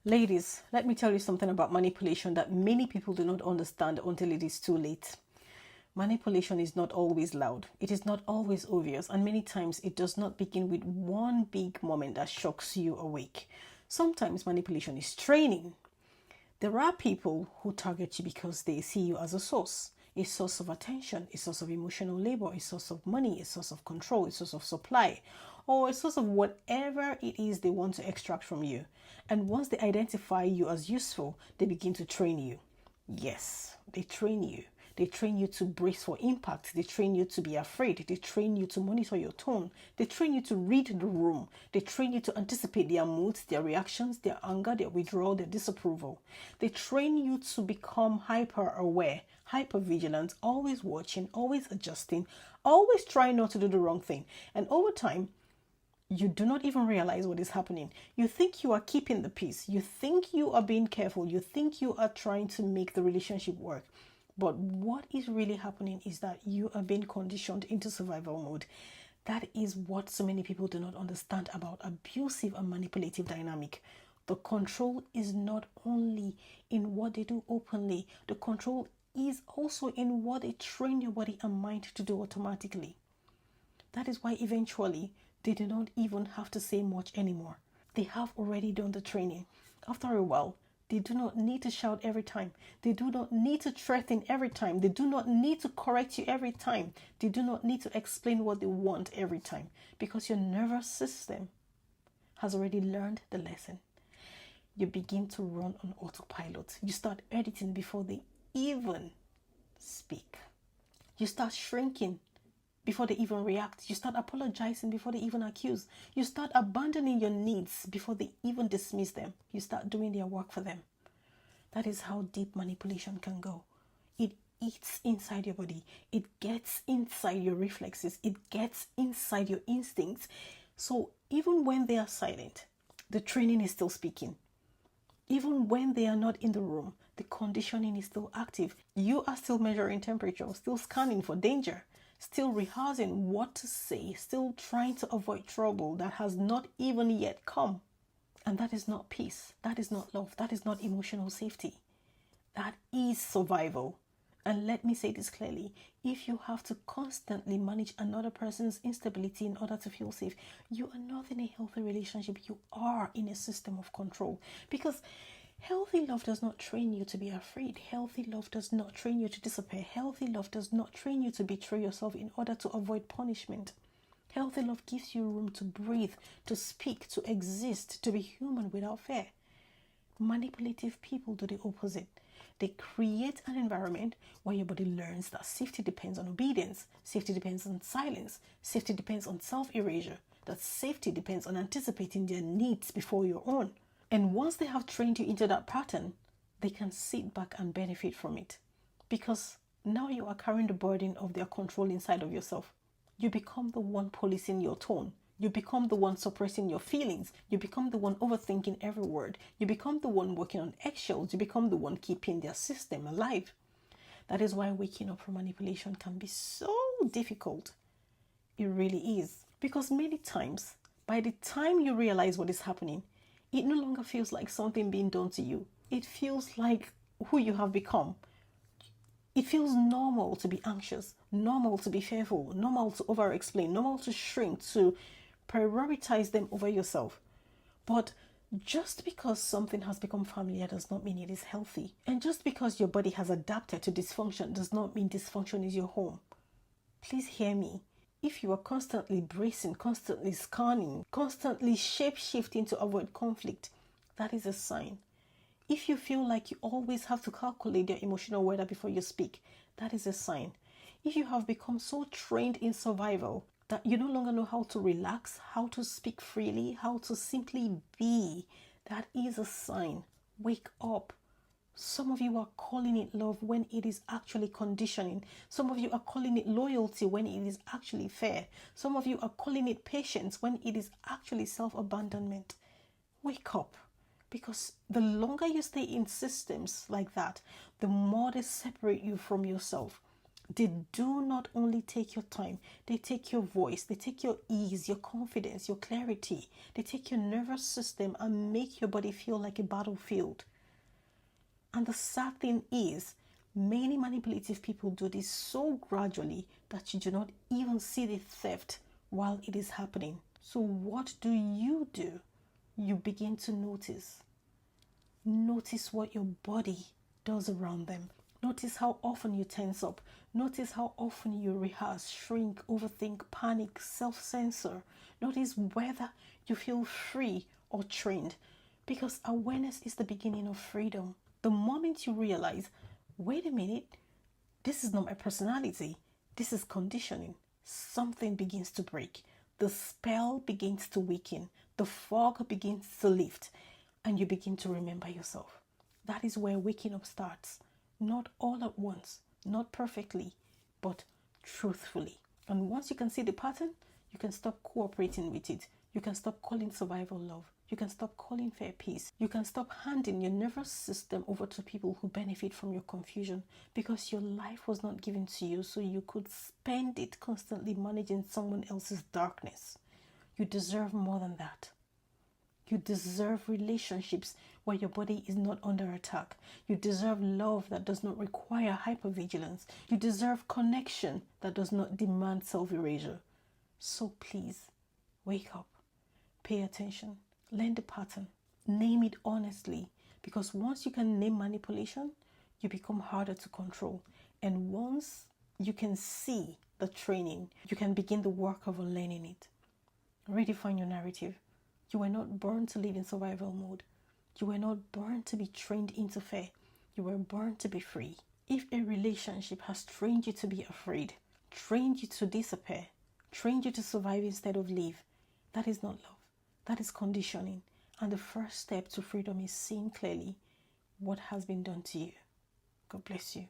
Ladies, let me tell you something about manipulation that many people do not understand until it is too late. Manipulation is not always loud, it is not always obvious, and many times it does not begin with one big moment that shocks you awake. Sometimes manipulation is training. There are people who target you because they see you as a source of attention, a source of emotional labor, a source of money, a source of control, a source of supply, or a source of whatever it is they want to extract from you. And once they identify you as useful, they begin to train you. Yes, they train you. They train you to brace for impact. They train you to be afraid. They train you to monitor your tone. They train you to read the room. They train you to anticipate their moods, their reactions, their anger, their withdrawal, their disapproval. They train you to become hyper aware, hyper vigilant, always watching, always adjusting, always trying not to do the wrong thing. And over time, you do not even realize what is happening. You think you are keeping the peace. You think you are being careful. You think you are trying to make the relationship work. But what is really happening is that you are being conditioned into survival mode. That is what so many people do not understand about abusive and manipulative dynamic. The control is not only in what they do openly. The control is also in what they train your body and mind to do automatically. That is why eventually they do not even have to say much anymore. They have already done the training. After a while, they do not need to shout every time. They do not need to threaten every time. They do not need to correct you every time. They do not need to explain what they want every time, because your nervous system has already learned the lesson. You begin to run on autopilot. You start editing before they even speak. You start shrinking before they even react. You start apologizing before they even accuse. You start abandoning your needs before they even dismiss them. You start doing their work for them. That is how deep manipulation can go. It eats inside your body. It gets inside your reflexes. It gets inside your instincts. So even when they are silent, the training is still speaking. Even when they are not in the room, the conditioning is still active. You are still measuring temperature, still scanning for danger, still rehearsing what to say, still trying to avoid trouble that has not even yet come. And that is not peace. That is not love. That is not emotional safety. That is survival. And let me say this clearly. If you have to constantly manage another person's instability in order to feel safe, you are not in a healthy relationship. You are in a system of control. Because healthy love does not train you to be afraid. Healthy love does not train you to disappear. Healthy love does not train you to betray yourself in order to avoid punishment. Healthy love gives you room to breathe, to speak, to exist, to be human without fear. Manipulative people do the opposite. They create an environment where your body learns that safety depends on obedience, safety depends on silence, safety depends on self-erasure, that safety depends on anticipating their needs before your own. And once they have trained you into that pattern, they can sit back and benefit from it. Because now you are carrying the burden of their control inside of yourself. You become the one policing your tone. You become the one suppressing your feelings. You become the one overthinking every word. You become the one working on eggshells. You become the one keeping their system alive. That is why waking up from manipulation can be so difficult. It really is. Because many times, by the time you realize what is happening, it no longer feels like something being done to you. It feels like who you have become. It feels normal to be anxious, normal to be fearful, normal to over-explain, normal to shrink, to prioritize them over yourself. But just because something has become familiar does not mean it is healthy. And just because your body has adapted to dysfunction does not mean dysfunction is your home. Please hear me. If you are constantly bracing, constantly scanning, constantly shape-shifting to avoid conflict, that is a sign. If you feel like you always have to calculate your emotional weather before you speak, that is a sign. If you have become so trained in survival that you no longer know how to relax, how to speak freely, how to simply be, that is a sign. Wake up. Some of you are calling it love when it is actually conditioning. Some of you are calling it loyalty when it is actually fair. Some of you are calling it patience when it is actually self-abandonment. Wake up. Because the longer you stay in systems like that, the more they separate you from yourself. They do not only take your time, they take your voice, they take your ease, your confidence, your clarity. They take your nervous system and make your body feel like a battlefield. And the sad thing is, many manipulative people do this so gradually that you do not even see the theft while it is happening. So what do? You begin to notice. Notice what your body does around them. Notice how often you tense up. Notice how often you rehearse, shrink, overthink, panic, self-censor. Notice whether you feel free or trained. Because awareness is the beginning of freedom. The moment you realize, wait a minute, this is not my personality. This is conditioning. Something begins to break. The spell begins to weaken. The fog begins to lift. And you begin to remember yourself. That is where waking up starts. Not all at once, not perfectly, but truthfully. And once you can see the pattern, you can stop cooperating with it. You can stop calling survival love. You can stop calling fair peace. You can stop handing your nervous system over to people who benefit from your confusion, because your life was not given to you so you could spend it constantly managing someone else's darkness. You deserve more than that. You deserve relationships where your body is not under attack. You deserve love that does not require hypervigilance. You deserve connection that does not demand self-erasure. So please, wake up. Pay attention. Learn the pattern. Name it honestly. Because once you can name manipulation, you become harder to control. And once you can see the training, you can begin the work of unlearning it. Redefine your narrative. You were not born to live in survival mode. You were not born to be trained into fear. You were born to be free. If a relationship has trained you to be afraid, trained you to disappear, trained you to survive instead of live, that is not love. That is conditioning. And the first step to freedom is seeing clearly what has been done to you. God bless you.